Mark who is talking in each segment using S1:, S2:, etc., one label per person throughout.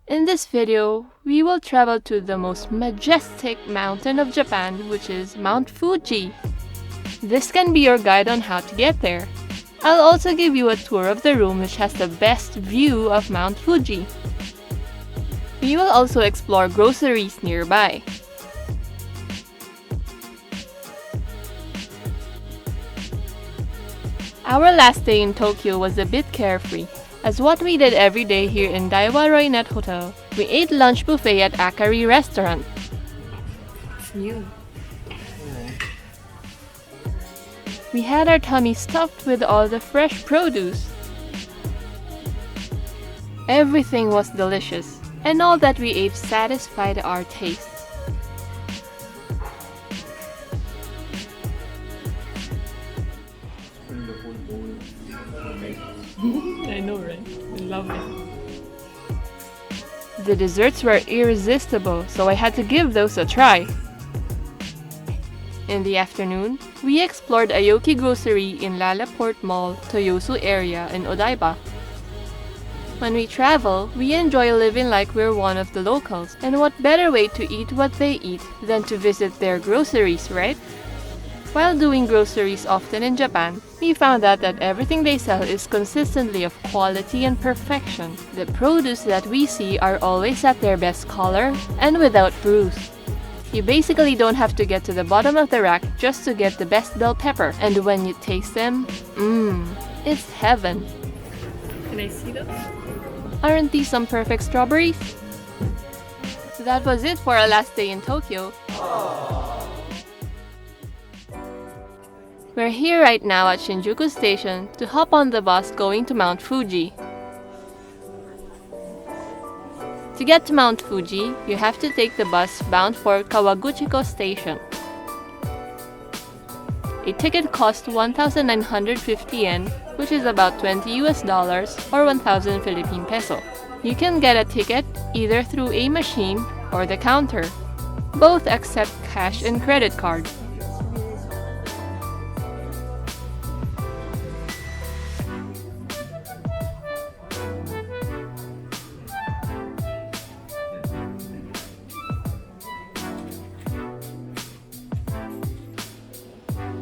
S1: In this video, we will travel to the most majestic mountain of Japan, which is Mount Fuji. This can be your guide on how to get there. I'll also give you a tour of the room which has the best view of Mount Fuji. We will also explore groceries nearby. Our last day in Tokyo was a bit carefree, as what we did every day here in Daiwa Roynet Hotel, we ate lunch buffet at Akari Restaurant. It's new. We had our tummy stuffed with all the fresh produce. Everything was delicious, and all that we ate satisfied our tastes. I know, right? I love it. The desserts were irresistible, so I had to give those a try. In the afternoon, we explored Aoki Grocery in Lalaport Mall, Toyosu area in Odaiba. When we travel, we enjoy living like we're one of the locals, and what better way to eat what they eat than to visit their groceries, right? While doing groceries often in Japan, we found out that everything they sell is consistently of quality and perfection. The produce that we see are always at their best color and without bruise. You basically don't have to get to the bottom of the rack just to get the best bell pepper, and when you taste them, it's heaven. Can I see them? Aren't these some perfect strawberries? That was it for our last day in Tokyo. We're here right now at Shinjuku Station to hop on the bus going to Mount Fuji. To get to Mount Fuji, you have to take the bus bound for Kawaguchiko Station. A ticket costs 1,950 yen, which is about $20 or 1,000 Philippine peso. You can get a ticket either through a machine or the counter. Both accept cash and credit card.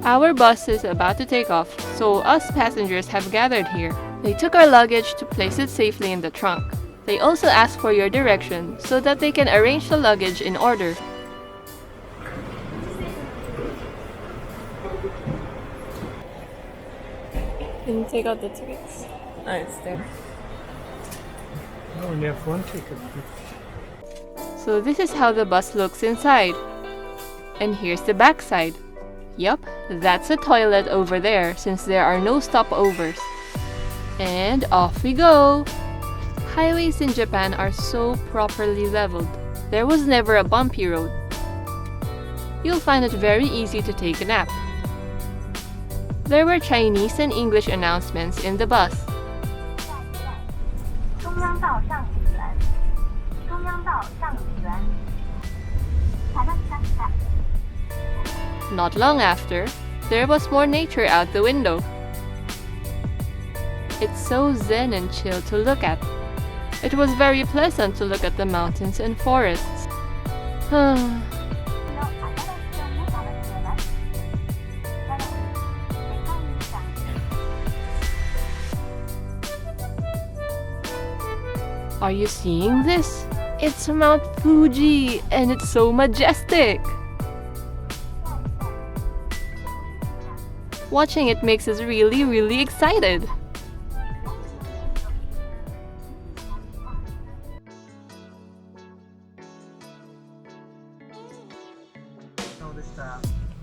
S1: Our bus is about to take off, so us passengers have gathered here. They took our luggage to place it safely in the trunk. They also asked for your direction so that they can arrange the luggage in order. Can you take out the tickets? Oh, it's there.
S2: I only have one ticket.
S1: So this is how the bus looks inside. And here's the back side. Yup, that's a toilet over there since there are no stopovers. And off we go! Highways in Japan are so properly leveled. There was never a bumpy road. You'll find it very easy to take a nap. There were Chinese and English announcements in the bus. Not long after, there was more nature out the window. It's so zen and chill to look at. It was very pleasant to look at the mountains and forests. Are you seeing this? It's Mount Fuji, and it's so majestic! Watching it makes us really excited.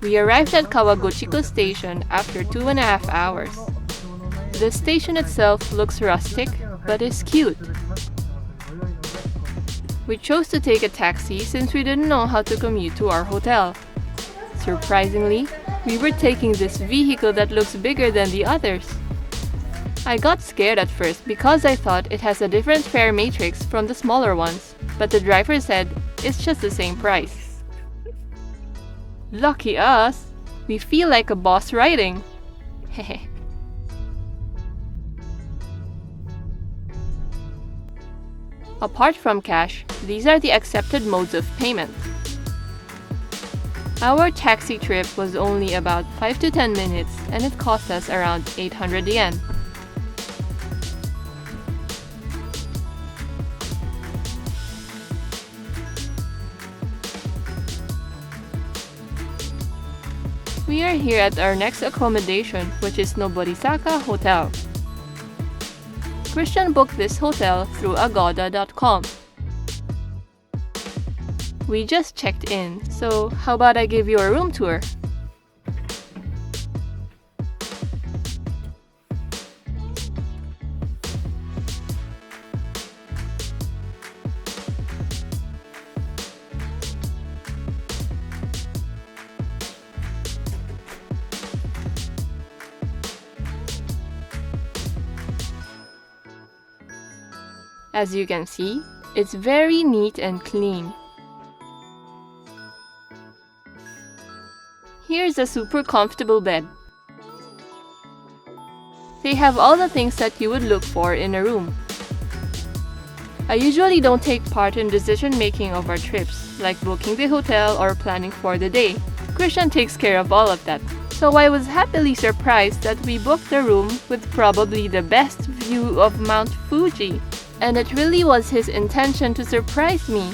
S1: We arrived at Kawaguchiko Station after 2.5 hours. The station itself looks rustic, but is cute. We chose to take a taxi since we didn't know how to commute to our hotel. Surprisingly, we were taking this vehicle that looks bigger than the others. I got scared at first because I thought it has a different fare matrix from the smaller ones, but the driver said it's just the same price. Lucky us! We feel like a boss riding. Hehe. Apart from cash, these are the accepted modes of payment. Our taxi trip was only about 5 to 10 minutes and it cost us around 800 yen. We are here at our next accommodation, which is Noborisaka Hotel. Christian booked this hotel through agoda.com. We just checked in, so how about I give you a room tour? As you can see, it's very neat and clean. Here's a super comfortable bed. They have all the things that you would look for in a room. I usually don't take part in decision making of our trips, like booking the hotel or planning for the day. Christian takes care of all of that. So I was happily surprised that we booked a room with probably the best view of Mount Fuji. And it really was his intention to surprise me.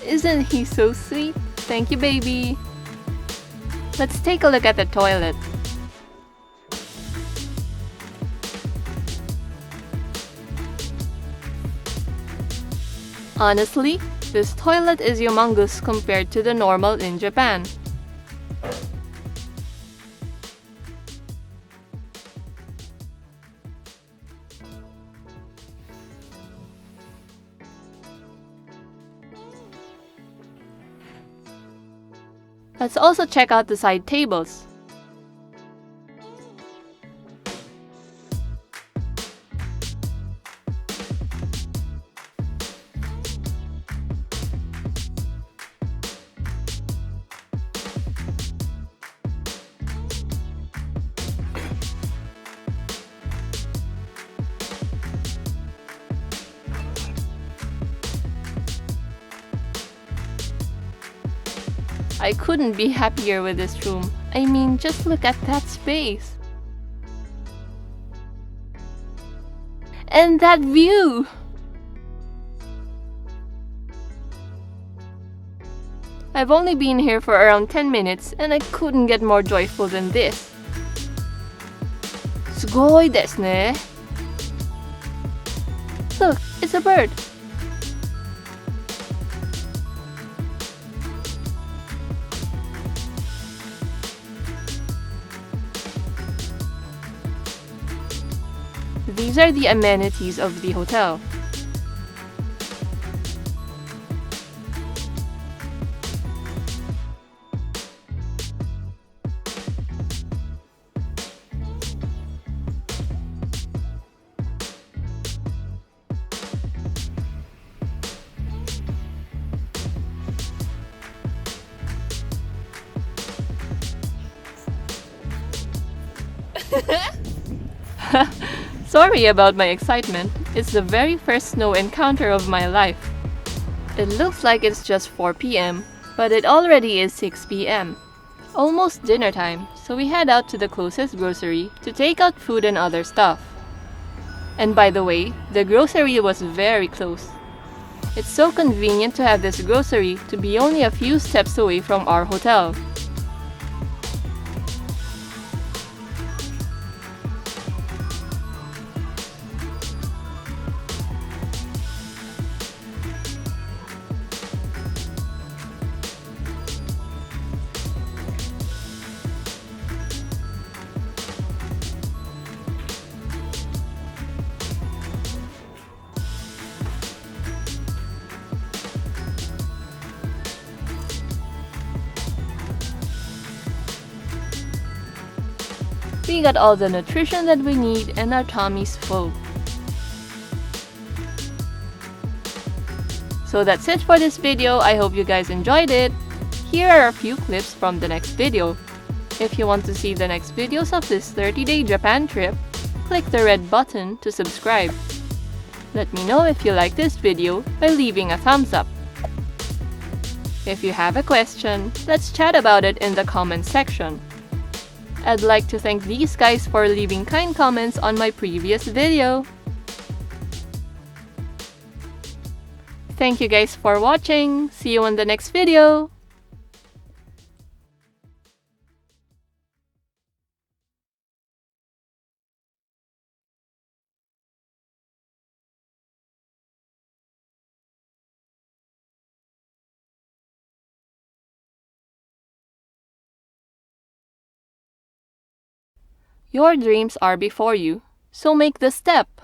S1: Isn't he so sweet? Thank you, baby. Let's take a look at the toilet. Honestly, this toilet is humongous compared to the normal in Japan. Let's also check out the side tables. I couldn't be happier with this room. I mean, just look at that space. And that view! I've only been here for around 10 minutes and I couldn't get more joyful than this. Sugoi desu ne. Look, it's a bird. These are the amenities of the hotel. Sorry about my excitement. It's the very first snow encounter of my life. It looks like it's just 4 p.m., but it already is 6 p.m. Almost dinner time, so we head out to the closest grocery to take out food and other stuff. And by the way, the grocery was very close. It's so convenient to have this grocery to be only a few steps away from our hotel. We got all the nutrition that we need and our tummies full. So that's it for this video. I hope you guys enjoyed it. Here are a few clips from the next video. If you want to see the next videos of this 30-day Japan trip, click the red button to subscribe. Let me know if you like this video by leaving a thumbs up. If you have a question, let's chat about it in the comment section. I'd like to thank these guys for leaving kind comments on my previous video. Thank you guys for watching. See you in the next video. Your dreams are before you, so make the step.